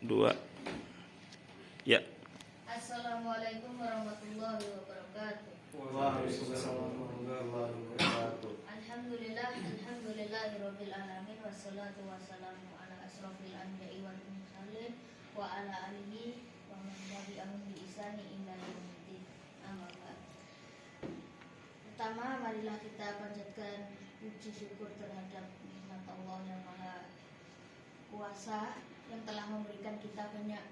Dua. Ya. Assalamualaikum warahmatullahi wabarakatuh. Waalaikumsalam warahmatullahi wabarakatuh. Alhamdulillahirabbil alamin wassalatu wassalamu ala asrofil anbiya'i wal mursalin wa ala alihi wa man tabi'ahum bi ihsani ila yaumiddin. Amma ba'd. Pertama, marilah kita panjatkan puji syukur terhadap nikmat Allah yang Maha Kuasa yang telah memberikan kita banyak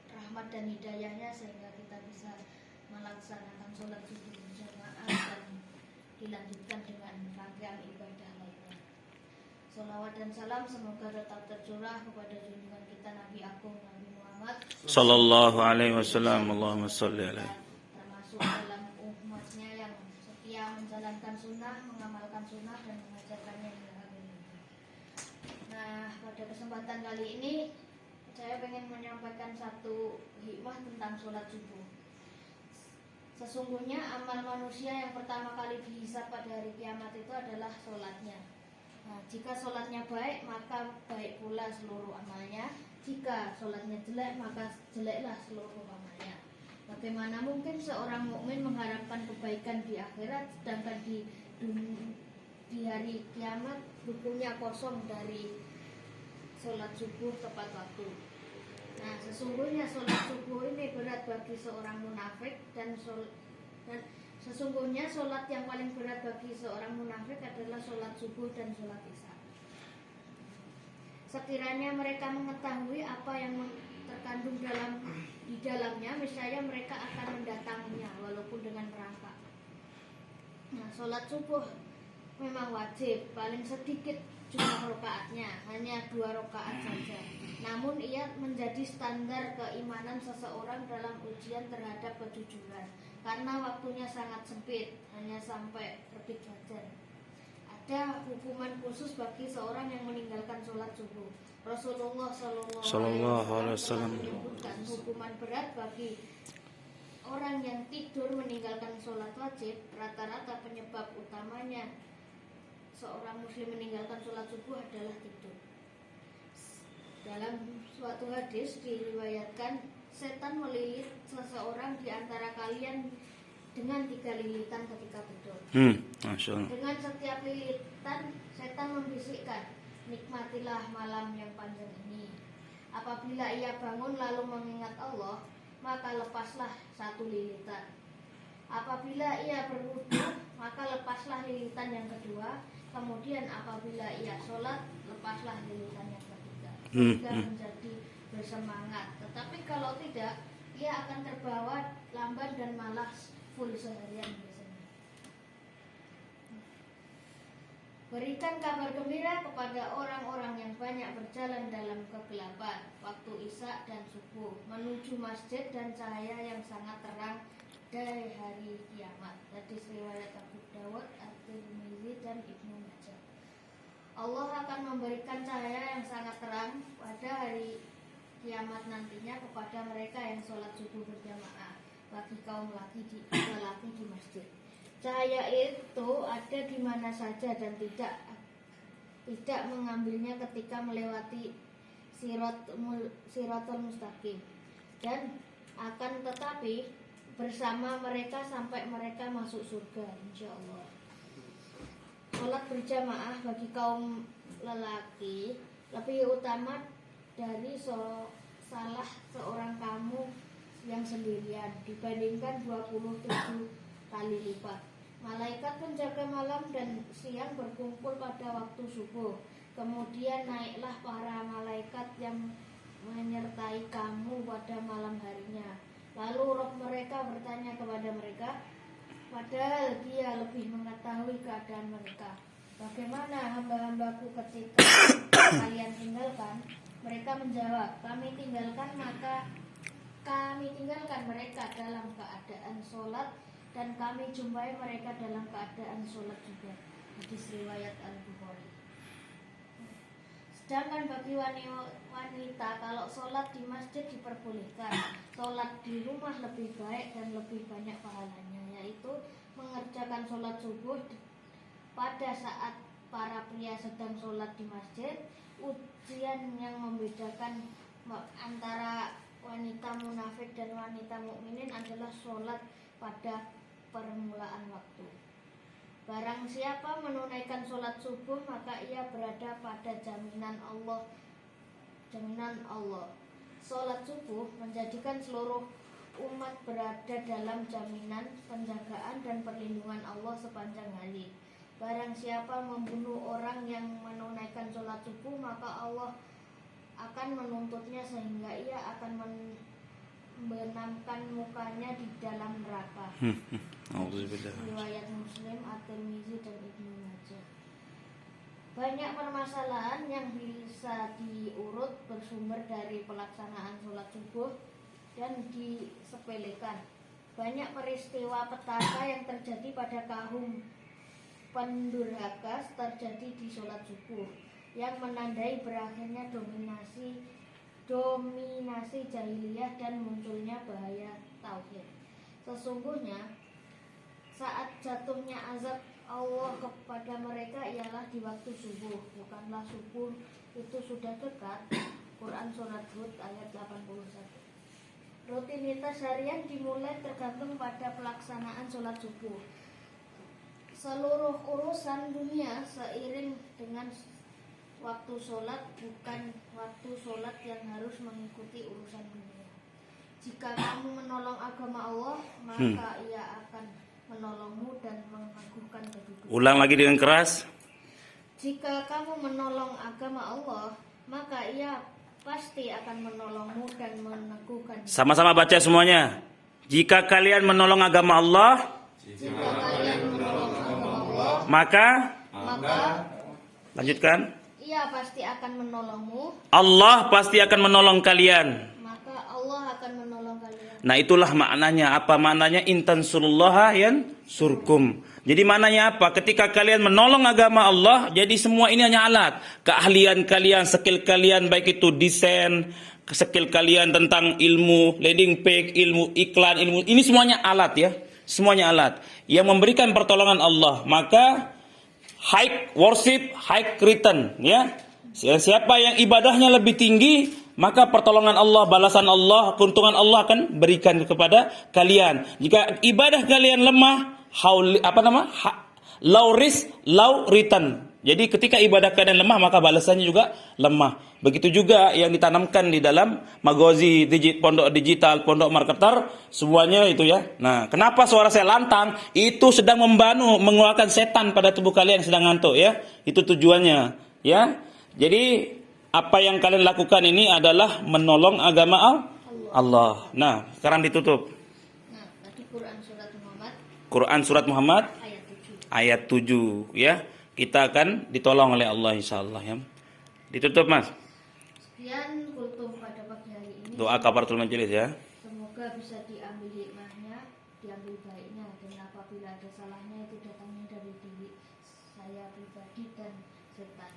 rahmat dan hidayahnya sehingga kita bisa melaksanakan sholat subuh berjamaah dan dilanjutkan dengan rangkaian ibadah lainnya. Sholawat dan salam semoga tetap tercurah kepada junjungan kita Nabi Agung Nabi Muhammad Sallallahu alaihi wasallam. Allahumma sholli alaihi. termasuk dalam umatnya yang setia menjalankan sunnah, mengamalkan sunnah dan mengajarkannya hingga akhir hayat. Nah, pada kesempatan kali ini saya ingin menyampaikan satu hikmah tentang sholat subuh. Sesungguhnya amal manusia yang pertama kali dihisab pada hari kiamat itu adalah sholatnya. Nah, jika sholatnya baik, maka baik pula seluruh amalnya. Jika sholatnya jelek, maka jeleklah seluruh amalnya. Bagaimana mungkin seorang mukmin mengharapkan kebaikan di akhirat, sedangkan di hari kiamat bukunya kosong dari sholat subuh tepat waktu. Nah, sesungguhnya sholat subuh ini berat bagi seorang munafik dan sesungguhnya sholat yang paling berat bagi seorang munafik adalah sholat subuh dan sholat isya. Sekiranya mereka mengetahui apa yang terkandung di dalamnya, misalnya mereka akan mendatanginya walaupun dengan merangkak. Nah, sholat subuh memang wajib, paling sedikit jumlah rakaatnya hanya 2 rakaat saja. Namun ia menjadi standar keimanan seseorang dalam ujian terhadap kejujuran karena waktunya sangat sempit, hanya sampai terbit fajar. Ada hukuman khusus bagi seorang yang meninggalkan sholat subuh. Rasulullah Sallallahu alaihi wasallam menyebutkan hukuman berat bagi orang yang tidur meninggalkan sholat wajib. Rata-rata penyebab utamanya seorang muslim meninggalkan sholat subuh adalah tidur. Dalam suatu hadis diriwayatkan, setan melilit seseorang di antara kalian dengan 3 lilitan ketika tidur. Masya Allah. Dengan setiap lilitan, setan membisikkan, nikmatilah malam yang panjang ini. Apabila ia bangun lalu mengingat Allah, maka lepaslah 1 lilitan. Apabila ia berwudu, maka lepaslah lilitan yang kedua. Kemudian apabila ia sholat, lepaslah lilitan yang ketiga. Sehingga menjadi bersemangat. Tetapi kalau tidak, ia akan terbawa lamban dan malas full seharian biasanya. Berikan kabar gembira kepada orang-orang yang banyak berjalan dalam kegelapan waktu isya dan subuh menuju masjid dan cahaya yang sangat terang dari hari kiamat. Hadis riwayat Abu Dawud, At-Tirmidzi dan Ibnu Majah. Allah akan memberikan cahaya yang sangat terang pada hari kiamat nantinya kepada mereka yang sholat subuh berjamaah bagi kaum laki di masjid. Cahaya itu ada di mana saja dan tidak mengambilnya ketika melewati Shirathul Mustaqim, dan akan tetapi bersama mereka sampai mereka masuk surga insyaallah. Sholat berjamaah bagi kaum lelaki lebih utama dari salah seorang kamu yang sendirian dibandingkan 27 kali lipat. Malaikat penjaga malam dan siang berkumpul pada waktu subuh. Kemudian naiklah para malaikat yang menyertai kamu pada malam harinya. Lalu roh mereka bertanya kepada mereka, padahal dia lebih mengetahui keadaan mereka. Bagaimana hamba-hambaku ketika kalian tinggalkan? Mereka menjawab, kami tinggalkan mereka dalam keadaan sholat dan kami jumpai mereka dalam keadaan sholat juga. Hadis riwayat Al-Bukhari. Sedangkan bagi wanita, kalau sholat di masjid diperbolehkan, sholat di rumah lebih baik dan lebih banyak pahalanya, yaitu mengerjakan sholat subuh pada saat para pria sedang sholat di masjid. Ujian yang membedakan antara wanita munafik dan wanita mukminin adalah sholat pada permulaan waktu. Barang siapa menunaikan sholat subuh, maka ia berada pada jaminan Allah. Sholat subuh menjadikan seluruh umat berada dalam jaminan, penjagaan dan perlindungan Allah sepanjang hari. Barang siapa membunuh orang yang menunaikan sholat subuh, maka Allah akan menuntutnya sehingga ia akan membenamkan mukanya di dalam neraka. Riwayat Muslim, At-Tirmizi dan Ibnu Majah. Banyak permasalahan yang bisa diurut bersumber dari pelaksanaan sholat subuh dan disepelekan. Banyak peristiwa petaka yang terjadi pada kaum pendurhaka terjadi di sholat subuh, yang menandai berakhirnya dominasi jahiliyah dan munculnya bahaya tauhid. Sesungguhnya saat jatuhnya azab Allah kepada mereka ialah di waktu subuh, bukanlah subuh itu sudah dekat. Quran Surat Hud ayat 81. Rutinitas harian dimulai tergantung pada pelaksanaan sholat subuh. Seluruh urusan dunia seiring dengan waktu sholat, bukan waktu sholat yang harus mengikuti urusan dunia. Jika kamu menolong agama Allah, maka ia akan menolongmu dan mengaguhkan kedudukanmu. Ulang lagi dengan keras. Jika kamu menolong agama Allah, maka ia pasti akan menolongmu dan meneguhkan. Sama-sama baca semuanya. Jika kalian menolong agama Allah, maka lanjutkan. Ia pasti akan menolongmu. Allah pasti akan menolong kalian. Maka Allah akan menolong kalian. Nah, itulah maknanya. Apa maknanya? Intansurullaha yansurkum. Jadi maknanya apa? Ketika kalian menolong agama Allah, jadi semua ini hanya alat. Keahlian kalian, skill kalian, baik itu desain, skill kalian tentang ilmu landing page, ilmu iklan, ilmu ini semuanya alat ya. Semuanya alat yang memberikan pertolongan Allah. Maka high worship, high return ya. Siapa yang ibadahnya lebih tinggi, maka pertolongan Allah, balasan Allah, keuntungan Allah akan berikan kepada kalian. Jika ibadah kalian lemah, low risk, low return. Jadi ketika ibadah kalian lemah, maka balasannya juga lemah. Begitu juga yang ditanamkan di dalam Magozi, pondok digital, pondok marketer, semuanya itu ya. Nah, kenapa suara saya lantang? Itu sedang mengeluarkan setan pada tubuh kalian yang sedang ngantuk ya. Itu tujuannya ya. Jadi apa yang kalian lakukan ini adalah menolong agama Allah. Nah, sekarang ditutup. Nah, tadi Quran Surat Muhammad. Quran Surat Muhammad Ayat 7. ayat 7 ya. Kita akan ditolong oleh Allah insyaallah ya. Ditutup Mas. Sekian kultum pada pagi hari ini. Doa kafaratul majelis ya. Semoga bisa diambil hikmahnya, diambil baiknya, dan apabila ada salahnya itu datangnya dari diri saya pribadi dan setan.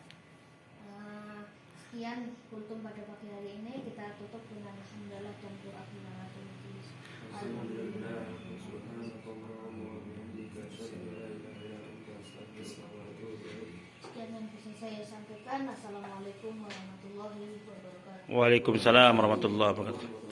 Sekian kultum pada pagi hari ini, kita tutup dengan hamdalah dan doa kafaratul majelis. Alhamdulillah. Sekian yang bisa saya sampaikan. Assalamualaikum warahmatullahi wabarakatuh. Waalaikumsalam warahmatullahi wabarakatuh.